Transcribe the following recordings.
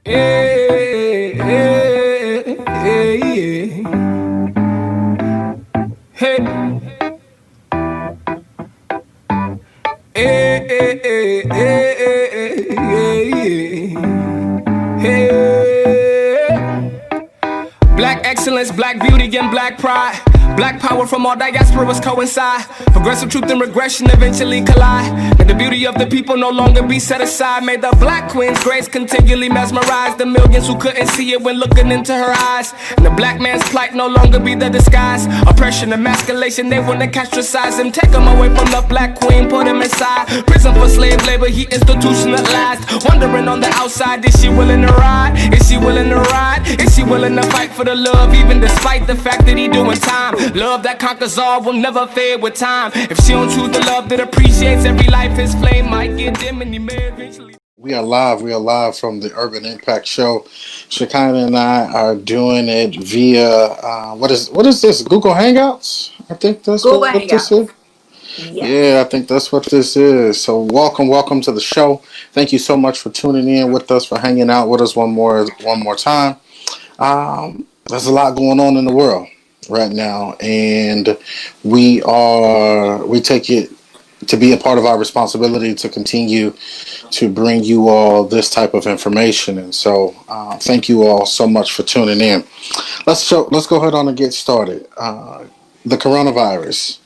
Hey, hey, hey, hey, hey, hey, hey, hey, hey. Black excellence, black beauty, and black pride. Black power from all diasporas coincide. Progressive truth and regression eventually collide. May the beauty of the people no longer be set aside. May the black queen's grace continually mesmerize the millions who couldn't see it when looking into her eyes. And the black man's plight no longer be the disguise. Oppression, emasculation, they wanna castricize him. Take him away from the black queen, put him inside prison for slave labor, he institutionalized. Wondering on the outside, is she willing to ride? Is she willing to ride? Is she willing to fight for the love, even despite the fact that he doing time? Love that conquers all will never fade with time. If she don't choose the love that appreciates every life, his flame might get dim and he may eventually. We are live. We are live from the Urban Impact Show. Shekinah and I are doing it via what is this? Google Hangouts? I think that's Google what this is. Hangouts. Yes. Yeah, I think that's what this is. So welcome to the show. Thank you so much for tuning in with us, for hanging out with us one more time. There's a lot going on in the world right now, and we take it to be a part of our responsibility to continue to bring you all this type of information. And so, thank you all so much for tuning in. Let's go ahead on and get started. The coronavirus.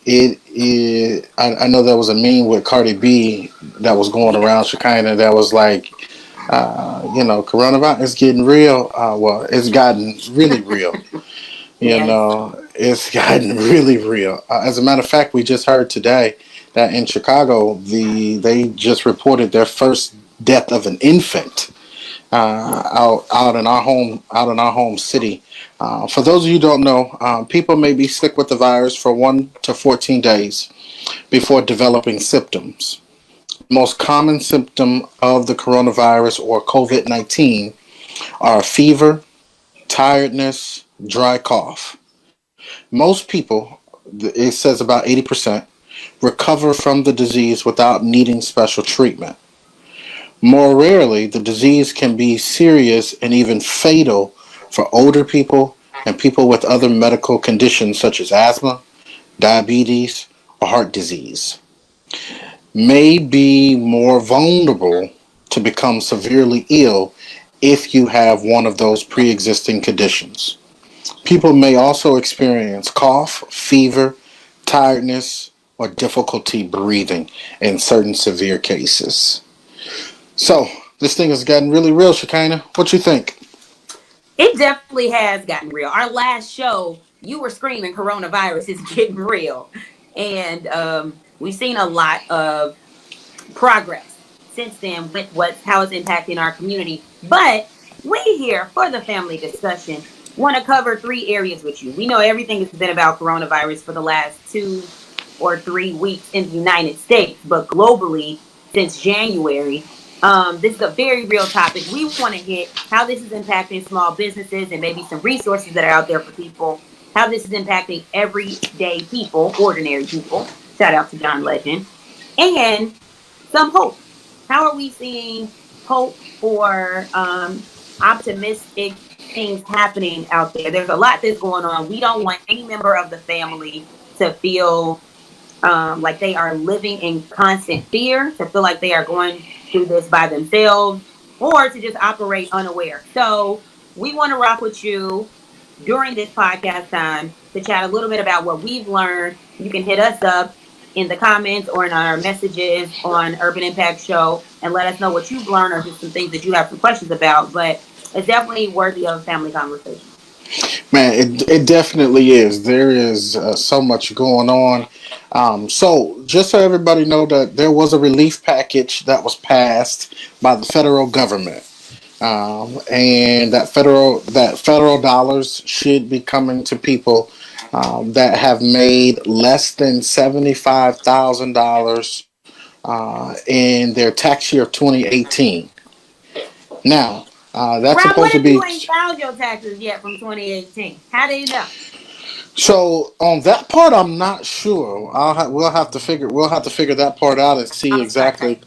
It is. I know there was a meme with Cardi B that was going around Shekinah that was like, coronavirus is getting real. Well, it's gotten really real. Yes. It's gotten really real. As a matter of fact, we just heard today that in Chicago, they just reported their first death of an infant out in our home city. For those of you who don't know, people may be sick with the virus for 1 to 14 days before developing symptoms. The most common symptom of the coronavirus or COVID-19 are fever, tiredness, dry cough. Most people, it says about 80%, recover from the disease without needing special treatment. More rarely, the disease can be serious and even fatal for older people and people with other medical conditions such as asthma, diabetes, or heart disease. May be more vulnerable to become severely ill if you have one of those pre existing conditions. People may also experience cough, fever, tiredness, or difficulty breathing in certain severe cases. So, this thing has gotten really real, Shekinah. What you think? It definitely has gotten real. Our last show, you were screaming coronavirus is getting real. And we've seen a lot of progress since then with how it's impacting our community. But we here for the family discussion want to cover three areas with you. We know everything has been about coronavirus for the last 2 or 3 weeks in the United States, but globally since January. This is a very real topic. We want to hit how this is impacting small businesses and maybe some resources that are out there for people, how this is impacting everyday people, ordinary people. Shout out to John Legend. And some hope. How are we seeing hope for optimistic things happening out there? There's a lot that's going on. We don't want any member of the family to feel like they are living in constant fear, to feel like they are going through this by themselves, or to just operate unaware. So we want to rock with you during this podcast time to chat a little bit about what we've learned. You can hit us up in the comments or in our messages on Urban Impact Show and let us know what you've learned or just some things that you have some questions about. But it's definitely worthy of a family conversation. Man, it definitely is. There is so much going on. So, just so everybody know that there was a relief package that was passed by the federal government, and that federal dollars should be coming to people that have made less than $75,000 in their tax year of 2018. Now, that's Rob, supposed what to if you be. ain't filed your taxes yet from 2018? How do you know? So on that part, I'm not sure. We'll have to figure that part out and see I'm sorry. exactly.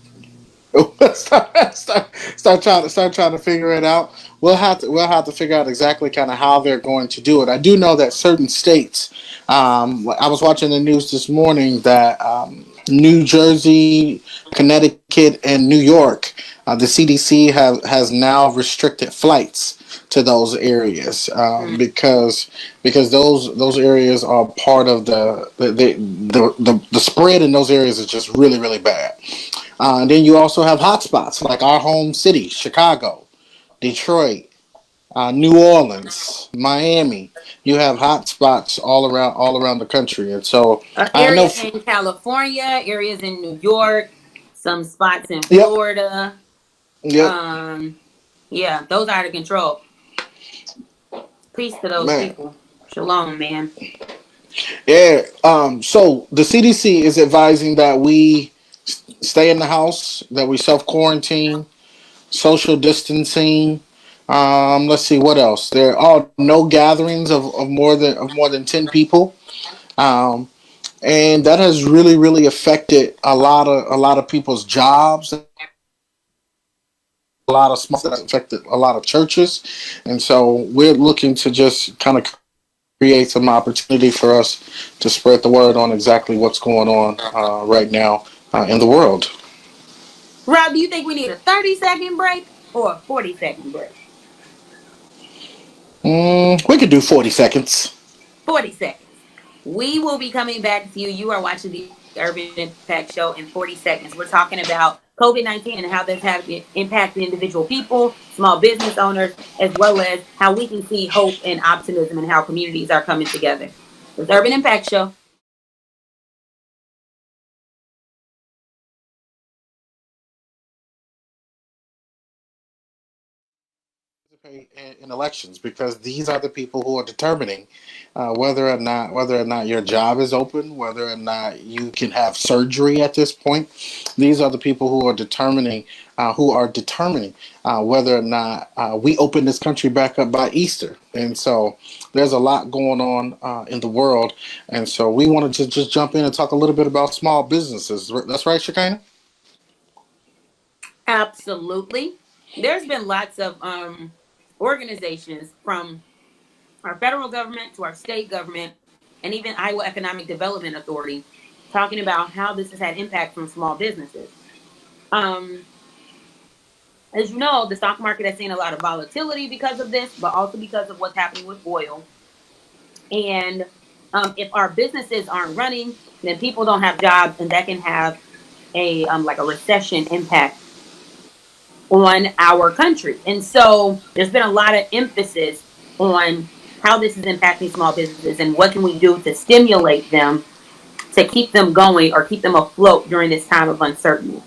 start trying to figure it out. We'll have to figure out exactly kind of how they're going to do it. I do know that certain states. I was watching the news this morning that New Jersey, Connecticut, and New York, the CDC has now restricted flights to those areas Mm. because those areas are part of the spread in those areas is just really really bad. And then you also have hotspots like our home city, Chicago, Detroit, New Orleans, Miami. You have hotspots all around the country, and so I know. Areas in California, areas in New York, some spots in Yep, Florida. yep, Um, yeah, those are out of control. Peace to those man. people. Shalom, man. Yeah. So the CDC is advising that we stay in the house, that we self quarantine, social distancing. Let's see what else. There are no gatherings of more than 10 people. Um, and that has really really affected a lot of people's jobs, a lot of small that affected a lot of churches, and so we're looking to just kind of create some opportunity for us to spread the word on exactly what's going on right now in the world. Rob, do you think we need a 30-second break or a 40-second break? We could do 40 seconds. 40 seconds. We will be coming back to you. You are watching the Urban Impact Show in 40 seconds. We're talking about COVID-19 and how that's impacted individual people, small business owners, as well as how we can see hope and optimism and how communities are coming together. It's Urban Impact Show. In elections because these are the people who are determining whether or not your job is open, whether or not you can have surgery at this point. These are the people who are determining whether or not we open this country back up by Easter. And so there's a lot going on in the world, and so we wanted to just jump in and talk a little bit about small businesses. That's right, Shekinah. Absolutely. There's been lots of organizations from our federal government to our state government and even Iowa Economic Development Authority talking about how this has had impact from small businesses. Um, as you know, the stock market has seen a lot of volatility because of this, but also because of what's happening with oil. And if our businesses aren't running, then people don't have jobs, and that can have a like a recession impact on our country. And so there's been a lot of emphasis on how this is impacting small businesses and what can we do to stimulate them to keep them going or keep them afloat during this time of uncertainty.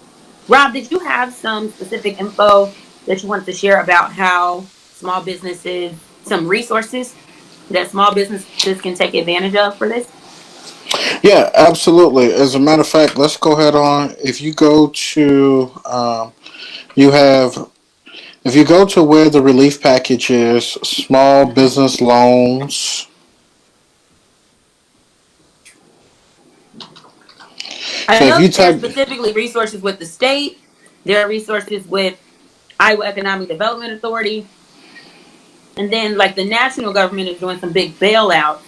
Rob, did you have some specific info that you wanted to share about how small businesses, some resources that small businesses can take advantage of for this? Yeah, absolutely. As a matter of fact, let's go ahead on. You have If you go to where the relief package is, small Mhm. business loans. I So if know you that there are type, specifically resources with the state, there are resources with Iowa Economic Development Authority, and then like the national government is doing some big bailouts.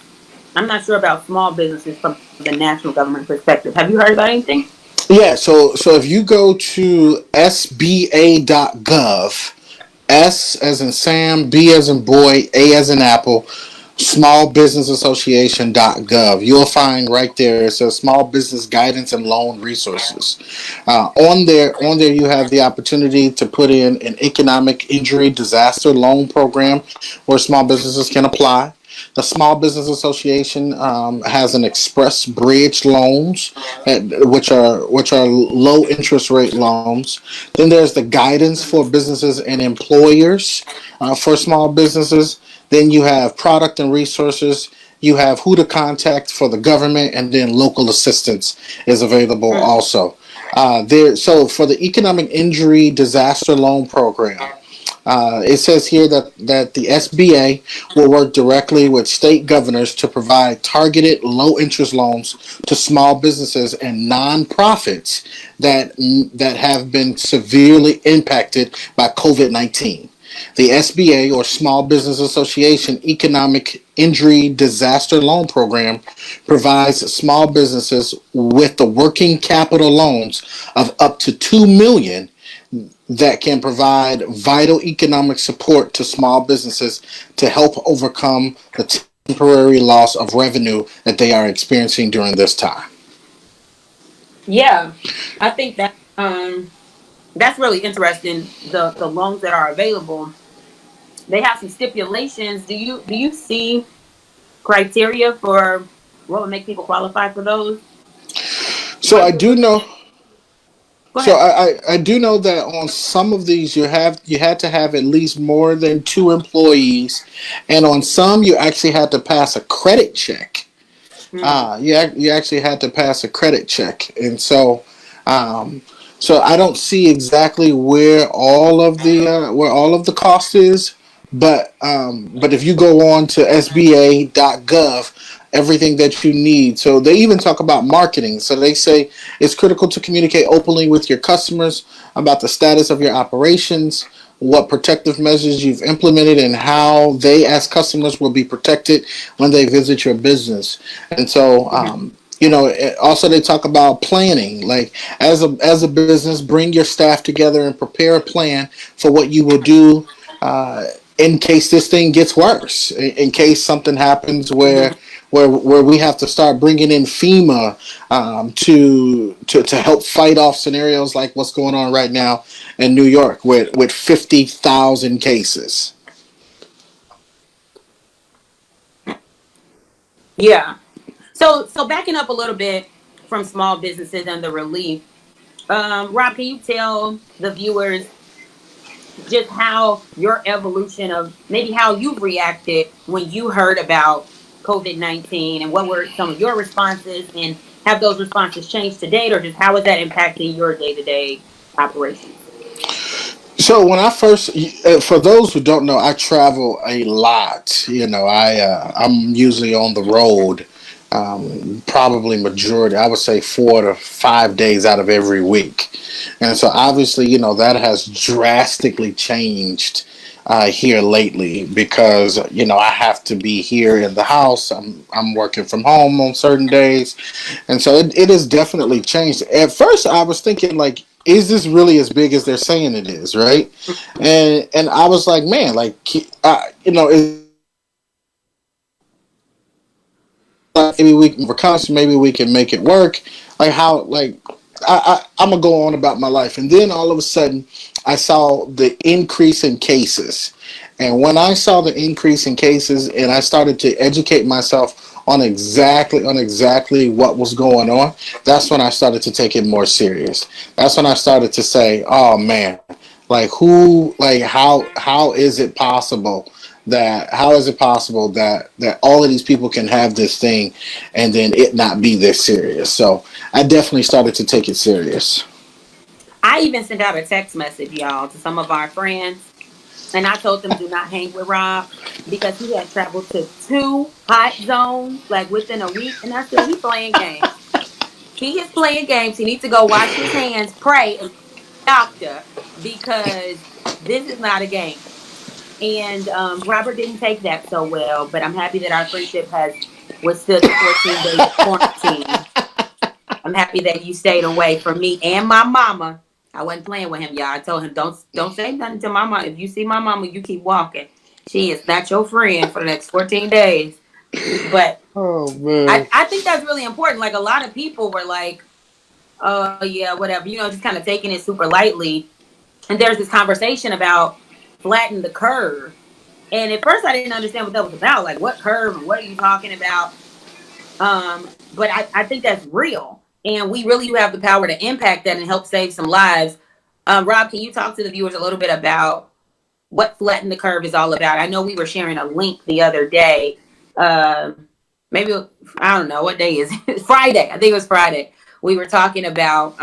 I'm not sure about small businesses from the national government perspective. Have you heard about anything? yeah, so if you go to sba.gov, S as in Sam, B as in boy, A as in apple, smallbusinessassociation.gov. You'll find right there it says small business guidance and loan resources. On there you have the opportunity to put in an economic injury disaster loan program where small businesses can apply. The Small Business Association has an express bridge loans, which are low interest rate loans. Then there's the guidance for businesses and employers for small businesses. Then you have product and resources. You have who to contact for the government, and then local assistance is available Mm. also. So for the Economic Injury Disaster Loan Program, It says here that the SBA will work directly with state governors to provide targeted low interest loans to small businesses and nonprofits that have been severely impacted by COVID-19. The SBA, or Small Business Association Economic Injury Disaster Loan Program, provides small businesses with the working capital loans of up to $2 million that can provide vital economic support to small businesses to help overcome the temporary loss of revenue that they are experiencing during this time. Yeah, I think that's really interesting. The loans that are available, they have some stipulations. Do you see criteria for what would make people qualify for those? So What I you're do looking know at? Go So ahead. I do know that on some of these you had to have at least more than two employees, and on some you actually had to pass a credit check. Hmm. You actually had to pass a credit check, and um, so I don't see exactly where all of the cost is, but if you go on to SBA.gov, everything that you need. So they even talk about marketing. So they say it's critical to communicate openly with your customers about the status of your operations, what protective measures you've implemented, and how they, as customers, will be protected when they visit your business. And so, also they talk about planning. Like as a business, bring your staff together and prepare a plan for what you will do. Uh, in case this thing gets worse, in case something happens Hmm. where we have to start bringing in FEMA to help fight off scenarios like what's going on right now in New York with 50,000 cases. Yeah. So backing up a little bit from small businesses and the relief, Rob, can you tell the viewers just how your evolution of maybe how you've reacted when you heard about COVID-19 and what were some of your responses, and have those responses changed to date, or just how is that impacting your day-to-day operations? So when I first, for those who don't know, I travel a lot. I'm usually on the road, probably majority. I would say 4 to 5 days out of every week, and so obviously, that has drastically changed here lately because I have to be here in the house. I'm working from home on certain days, and so it has definitely changed. At first, I was thinking like, is this really as big as they're saying it is, right? And I was like, man, like, is maybe we can overcome, maybe we can make it work. Like how, like I'm gonna go on about my life, and then all of a sudden, I saw the increase in cases, and when I saw the increase in cases, and I started to educate myself on exactly what was going on, that's when I started to take it more serious. That's when I started to say, oh man, like how is it possible that all of these people can have this thing and then it not be this serious? So I definitely started to take it serious. I even sent out a text message, y'all, to some of our friends, and I told them do not hang with Rob because he had traveled to two hot zones like within a week, and I said he playing games. He is playing games. He needs to go wash his hands, pray, and doctor, because this is not a game. And Robert didn't take that so well, but I'm happy that our friendship has withstood the 14 days of quarantine. I'm happy that you stayed away from me and my mama. I wasn't playing with him, y'all. I told him don't say nothing to my mama. If you see my mama, you keep walking. She is not your friend for the next 14 days. But Oh man. I think that's really important. Like a lot of people were like, oh yeah, whatever, just kind of taking it super lightly. And there's this conversation about flatten the curve. And at first I didn't understand what that was about. Like what curve and what are you talking about? But I think that's real. And we really do have the power to impact that and help save some lives. Rob, can you talk to the viewers a little bit about what Flatten the Curve is all about? I know we were sharing a link the other day. Maybe, I don't know, what day is it? Friday. I think it was Friday. We were talking about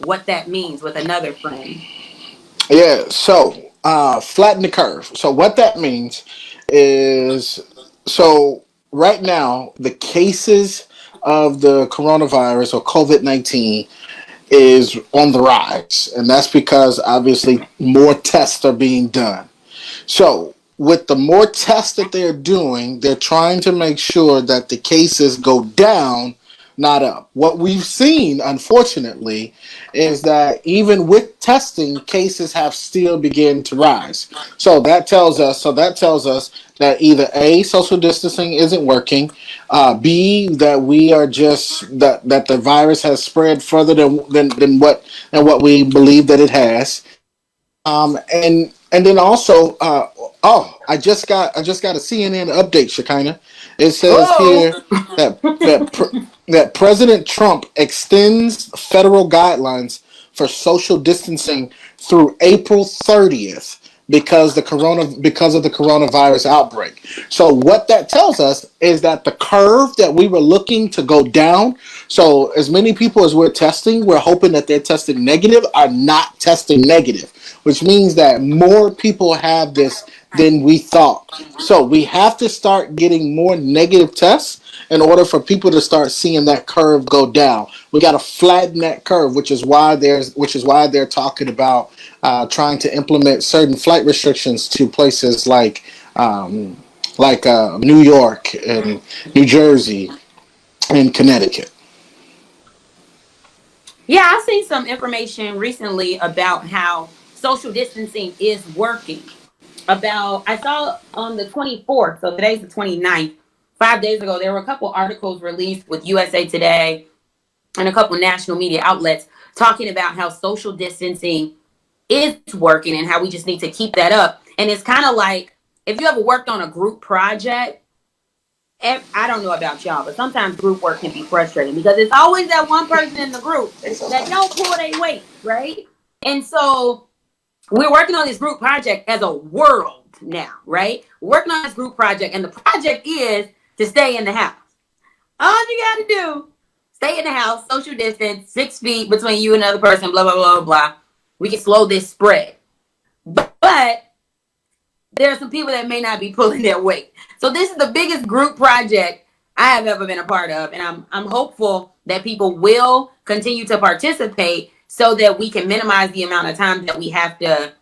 what that means with another friend. Yeah, so flatten the curve. So what that means is, so right now the cases of the coronavirus or COVID-19 is on the rise, and that's because obviously more tests are being done. So, with the more tests that they're doing, they're trying to make sure that the cases go down, not up. What we've seen, unfortunately, is that even with testing, cases have still begun to rise. So that tells us that either A, social distancing isn't working, B, that we are just that the virus has spread further than what we believe that it has, and then also, I just got a CNN update, Shekinah. It says Oh, here that President Trump extends federal guidelines for social distancing through April 30th because of the coronavirus outbreak. So what that tells us is that the curve that we were looking to go down. So as many people as we're testing, we're hoping that they're testing negative are not testing negative, which means that more people have this than we thought. So we have to start getting more negative tests in order for people to start seeing that curve go down. We got to flatten that curve, which is why they're talking about trying to implement certain flight restrictions to places like New York and New Jersey and Connecticut. yeah, I've seen some information recently about how social distancing is working. I saw on the 24th, so today's the 29th, 5 days ago, there were a couple articles released with USA Today and a couple national media outlets talking about how social distancing is working and how we just need to keep that up. And it's kind of like if you ever worked on a group project, I don't know about y'all, but sometimes group work can be frustrating because it's always that one person in the group that don't pull their weight, right? And so we're working on this group project as a world now, right? We're working on this group project, and the project is to stay in the house. All you got to do, stay in the house, social distance, 6 feet between you and another person, blah, blah, blah, blah. We can slow this spread. But there are some people that may not be pulling their weight. So this is the biggest group project I have ever been a part of. And I'm hopeful that people will continue to participate so that we can minimize the amount of time that we have to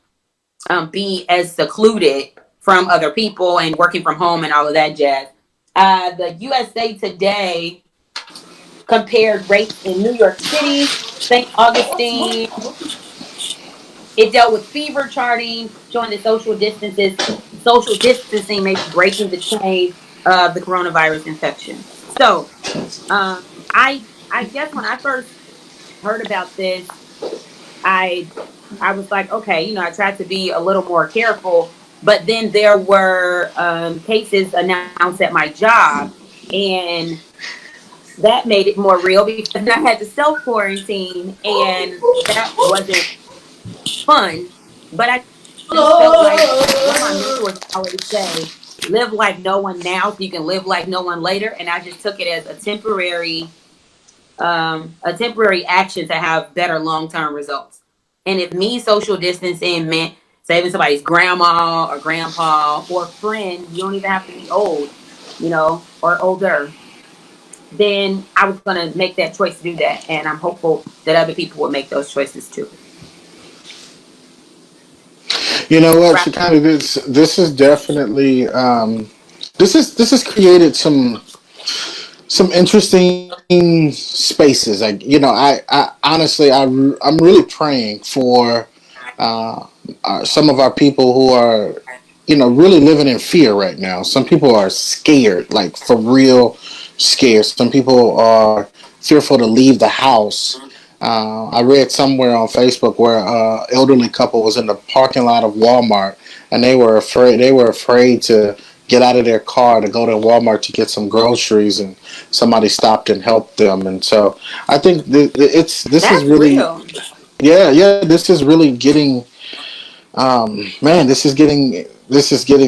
be as secluded from other people and working from home and all of that jazz. The USA Today compared rates in New York City, St. Augustine. It dealt with fever charting, showing that social distancing may be breaking the chain of the coronavirus infection. So, I guess when I first heard about this, I I was like, okay, I tried to be a little more careful, but then there were cases announced at my job, and that made it more real because I had to self quarantine, and that wasn't fun. But I just felt like one of my mentors always say, live like no one now so you can live like no one later. And I just took it as a temporary action to have better long-term results. And if me social distancing meant saving somebody's grandma or grandpa or friend, you don't even have to be old, or older, then I was going to make that choice to do that. And I'm hopeful that other people will make those choices too. You know what, Right. Shekinah, this is definitely this has created some interesting spaces. I honestly, I'm really praying for some of our people who are, really living in fear right now. Some people are scared, like for real scared. Some people are fearful to leave the house. I read somewhere on Facebook where elderly couple was in the parking lot of Walmart, and they were afraid. They were afraid to get out of their car to go to Walmart to get some groceries, and somebody stopped and helped them. And so I think this is That's really, real. yeah, this is really getting, man, this is getting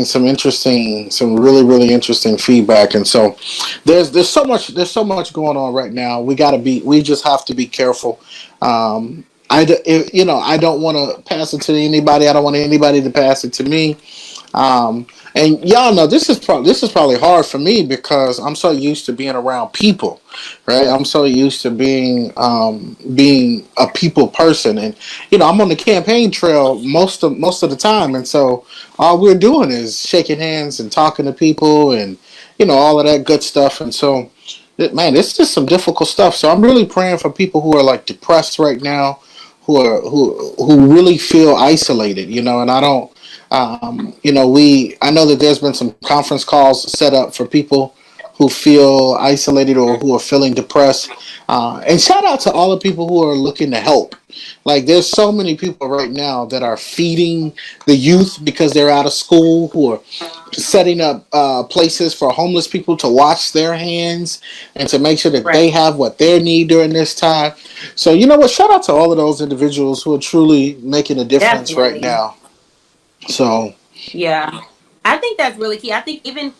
some really interesting feedback. And so there's so much going on right now. We just have to be careful. I don't want to pass it to anybody. I don't want anybody to pass it to me. Um, and y'all know this is probably hard for me because I'm so used to being around people, right? I'm so used to being a people person, and I'm on the campaign trail most of the time, and so all we're doing is shaking hands and talking to people, and all of that good stuff, and so. Man, it's just some difficult stuff. So I'm really praying for people who are like depressed right now, who really feel isolated. And I don't. I know that there's been some conference calls set up for people who feel isolated or who are feeling depressed. And shout out to all the people who are looking to help. Like, there's so many people right now that are feeding the youth because they're out of school, who are setting up places for homeless people to wash their hands and to make sure that Right. they have what they need during this time. So, you know what? Shout out to all of those individuals who are truly making a difference right Definitely. now. So, Yeah. I think that's really key. I think even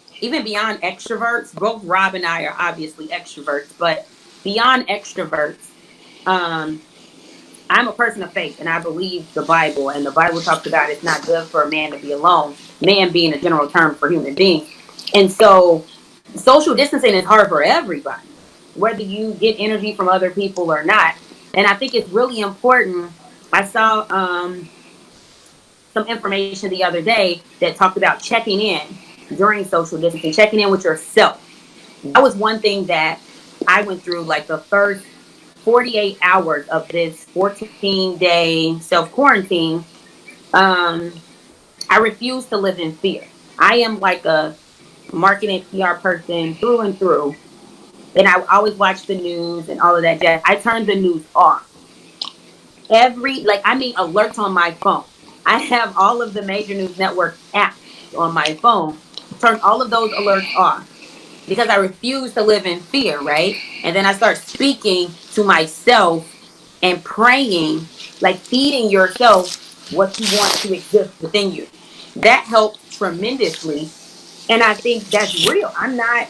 beyond extroverts, both Rob and I are obviously extroverts, but beyond extroverts, um, I'm a person of faith and I believe the Bible, and the Bible talks about it's not good for a man to be alone, man being a general term for human beings. And so social distancing is hard for everybody, whether you get energy from other people or not. And I think it's really important. I saw some information the other day that talked about checking in during social distancing, checking in with yourself. That was one thing that I went through, like the first 48 hours of this 14-day self quarantine. Um, I refuse to live in fear. I am like a marketing PR person through and through. And I always watch the news and all of that jazz. I turned the news off. Like, I mean, alerts on my phone. I have all of the major news network apps on my phone. Turn all of those alerts off because I refuse to live in fear, right? And then I start speaking to myself and praying, like feeding yourself what you want to exist within you. That helps tremendously. And I think that's real. I'm not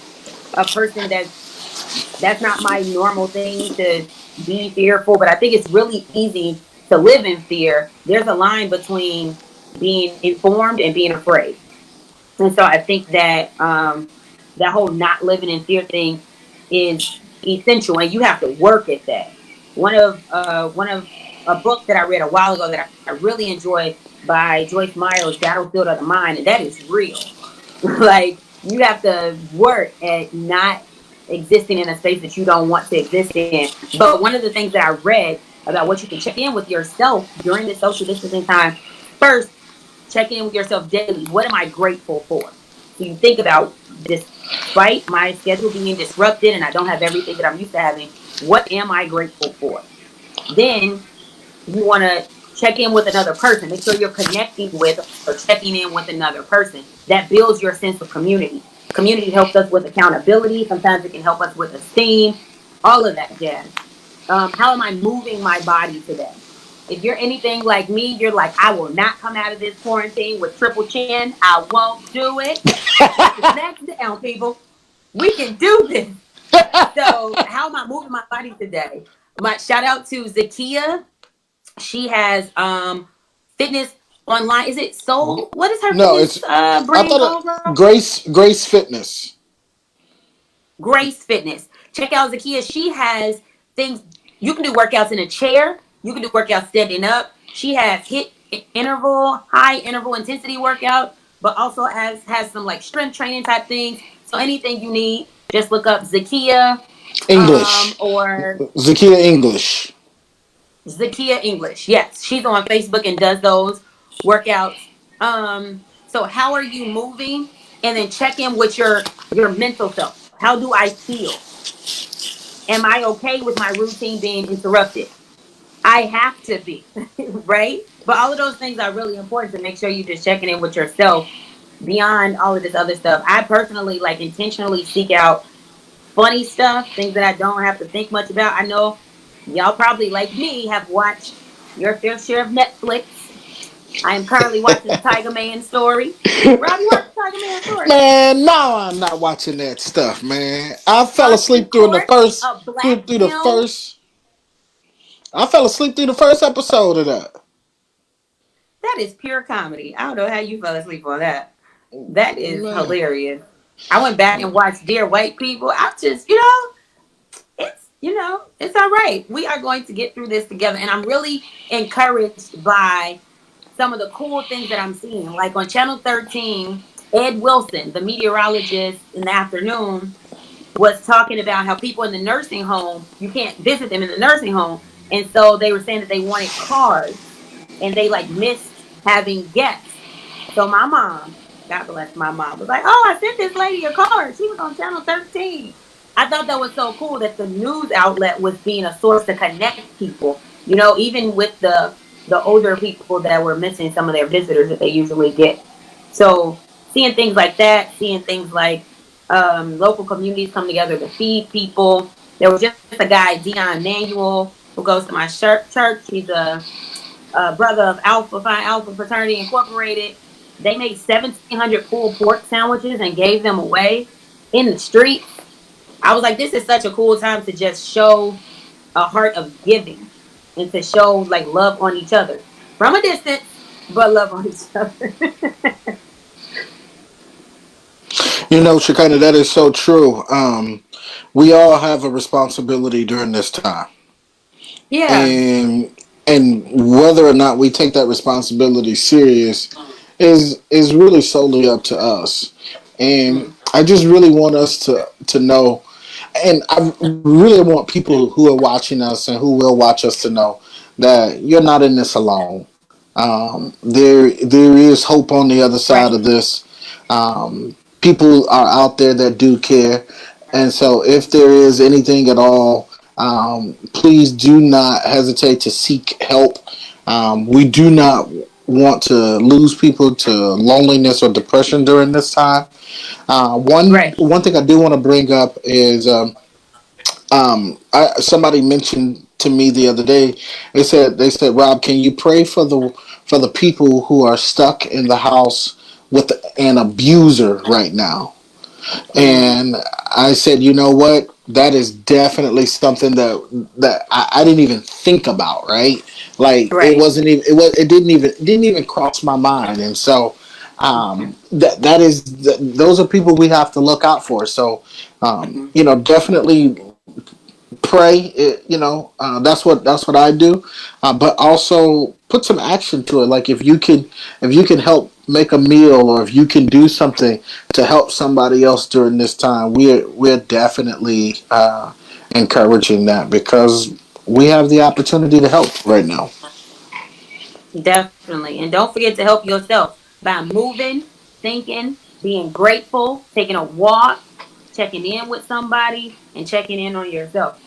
a person that's not my normal thing to be fearful, but I think it's really easy to live in fear. There's a line between being informed and being afraid. And so I think that that whole not living in fear thing is essential, and you have to work at that. One of a book that I read a while ago that I really enjoyed by Joyce Meyer was Battlefield of the Mind, and that is real. Like, you have to work at not existing in a space that you don't want to exist in. But one of the things that I read about what you can check in with yourself during the social distancing time, first, checking in with yourself daily. What am I grateful for? So you think about, despite my schedule being disrupted and I don't have everything that I'm used to having, what am I grateful for? Then you want to check in with another person. Make sure you're connecting with or checking in with another person. That builds your sense of community. Community helps us with accountability. Sometimes it can help us with esteem, all of that jazz. How am I moving my body today? If you're anything like me, you're like, I will not come out of this quarantine with triple chin. I won't do it. Put the snacks down, people. We can do this. So, how am I moving my body today? My shout out to Zakia. She has fitness online. Is it Soul? What is her no, fitness it's I brand thought called, bro? Grace Fitness. Grace Fitness. Check out Zakia. She has things you can do workouts in a chair. You can do workouts standing up. She has high interval intensity workout, but also has some like strength training type things. So anything you need, just look up Zakia English. or Zakia English. Zakia English. Yes, she's on Facebook and does those workouts. So how are you moving? And then check in with your mental self. How do I feel? Am I okay with my routine being interrupted? I have to be, right? But all of those things are really important to make sure you're just checking in with yourself beyond all of this other stuff. I personally like intentionally seek out funny stuff, things that I don't have to think much about. I know y'all probably, like me, have watched your fair share of Netflix. I am currently watching the Tiger Man story. Rob, you watch the Tiger Man story? Man, no, I'm not watching that stuff, man. I fell asleep Uncut, through the first a through black through the film. first. I fell asleep through the first episode of that. That is pure comedy. I don't know how you fell asleep on that. That is Man. hilarious. I went back and watched Dear White People. I just, it's all right. We are going to get through this together. And I'm really encouraged by some of the cool things that I'm seeing. Like on Channel 13, Ed Wilson, the meteorologist in the afternoon, was talking about how people in the nursing home, you can't visit them in the nursing home. And so they were saying that they wanted cards and they like missed having guests. So my mom, God bless my mom, was like, "Oh, I sent this lady a card. She was on Channel 13." I thought that was so cool that the news outlet was being a source to connect people. Even with the older people that were missing some of their visitors that they usually get. So seeing things like that, seeing things like local communities come together to feed people. There was just a guy, Dion Manuel, who goes to my church. He's a brother of Alpha Phi Alpha Fraternity Incorporated. They made 1,700 pulled pork sandwiches and gave them away in the streets. I was like, this is such a cool time to just show a heart of giving and to show like love on each other from a distance, but love on each other. Shekinah, that is so true. We all have a responsibility during this time, Yeah. and whether or not we take that responsibility serious is really solely up to us. And Mm. I just really want us to know, and I really want people who are watching us and who will watch us to know that you're not in this alone. There is hope on the other side Right. of this. People are out there that do care, and so if there is anything at all, please do not hesitate to seek help. We do not want to lose people to loneliness or depression during this time. One Right. one thing I do want to bring up is somebody mentioned to me the other day. They said, Rob, can you pray for the people who are stuck in the house with an abuser right now? Mm. And I said, you know what? That is definitely something that I didn't even think about. Right? Like it Right. wasn't even it didn't even cross my mind. And so those are people we have to look out for. So Mm. definitely pray. That's what I do, but also put some action to it. Like if you can help make a meal, or if you can do something to help somebody else during this time, we're definitely encouraging that, because we have the opportunity to help right now. Definitely. And don't forget to help yourself by moving, thinking, being grateful, taking a walk, checking in with somebody, and checking in on yourself.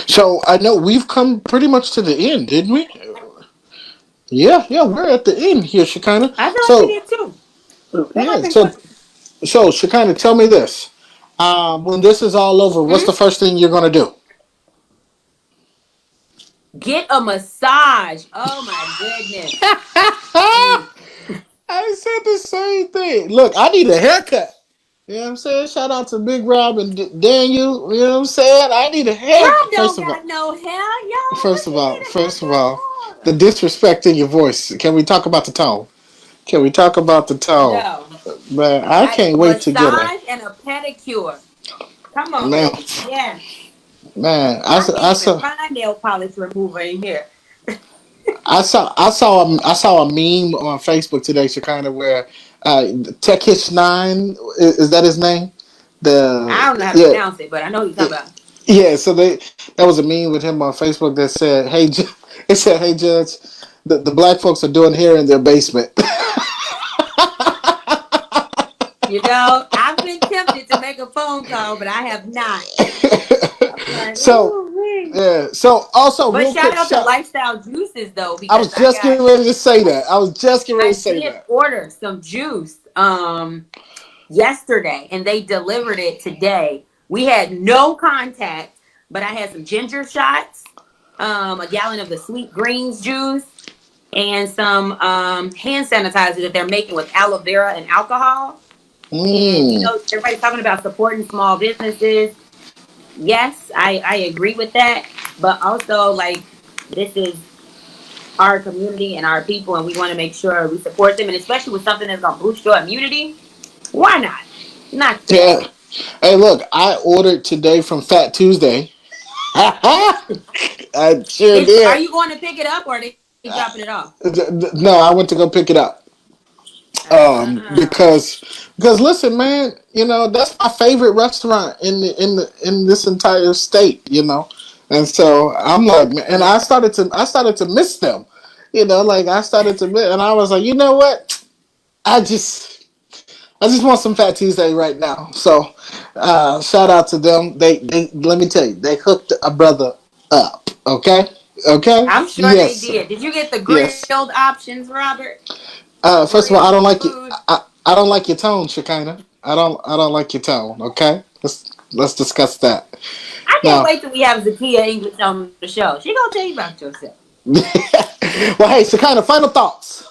So I know we've come pretty much to the end, didn't we? Yeah, yeah, we're at the end here, Shekinah. I thought we So did too. That might yeah, have been so quick. So, Shekinah, tell me this. When this is all over, what's Hmm? the first thing you're going to do? Get a massage. Oh my goodness. Mm. I said the same thing. Look, I need a haircut. You know what I'm saying? Shout out to Big Rob and Daniel. You know what I'm saying? I need a Rob haircut. don't got no hair, y'all. What First of you all, need a first of haircut all, the for? disrespect in your voice. Can we talk about the tone? Can we talk about the tone? No. Man, I can't wait to get a Massage and a pedicure. Come on, man. baby. Yes. Man, I can't even find nail polish remover in here. I saw a meme on Facebook today, Shekinah, where Tech Hitch Nine, is that his name? I don't know how to Yeah, pronounce it, but I know who you're talking about. yeah. So that was a meme with him on Facebook that said, "Hey, it said, hey Judge, the black folks are doing hair in their basement." I've been tempted to make a phone call, but I have not. I'm like, So ooh, wee. yeah. So also, But real shout quick, out to Lifestyle Juices though, I because was just getting ready to say that. I was just getting ready to I say did that. order some juice yesterday and they delivered it today. We had no contact, but I had some ginger shots, a gallon of the sweet greens juice, and some hand sanitizer that they're making with aloe vera and alcohol. And Mm. everybody's talking about supporting small businesses. Yes, I agree with that. but also like this is our community and our people, and we want to make sure we support them, and especially with something that's gonna boost your immunity. Why not? Not today. Yeah. Hey, look, I ordered today from Fat Tuesday. I sure Are did. you going to pick it up or are they dropping it off? No, I went to go pick it up. Uh, Because listen, man, that's my favorite restaurant in this entire state. And so I'm like, man, and yeah. I started to miss them. Like I started to miss, and I was like, you know what? I just I just want some Fat Tuesday right now. So shout out to them. They let me tell you, they hooked a brother up. Okay, okay, I'm sure they yes, did. Did you get the yes. grilled options, Robert? First of all, I don't Grilled like you. food. I don't like your tone, Shekinah. I don't like your tone. Okay, let's discuss that I can't now. wait till we have Zakia English on the show. She gonna tell you about yourself. Well, hey, Shekinah, final thoughts.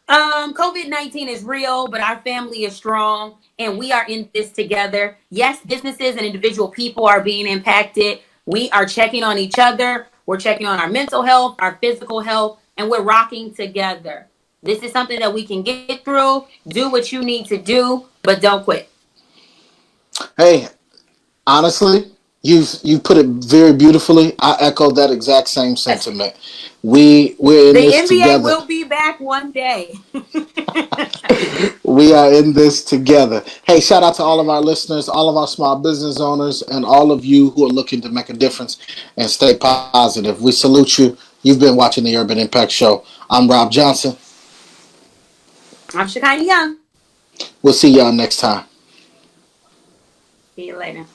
COVID-19 is real, but our family is strong and we are in this together. Yes, businesses and individual people are being impacted. We are checking on each other. We're checking on our mental health, our physical health, and we're rocking together. This is something that we can get through. Do what you need to do, but don't quit. Hey, honestly, you put it very beautifully. I echo that exact same Yes. sentiment. We're in The this NBA together. will be back one day. We are in this together. Hey, shout out to all of our listeners, all of our small business owners, and all of you who are looking to make a difference and stay positive. We salute you. You've been watching the Urban Impact Show. I'm Rob Johnson. I'm Shekinah Young. We'll see y'all next time. See you later.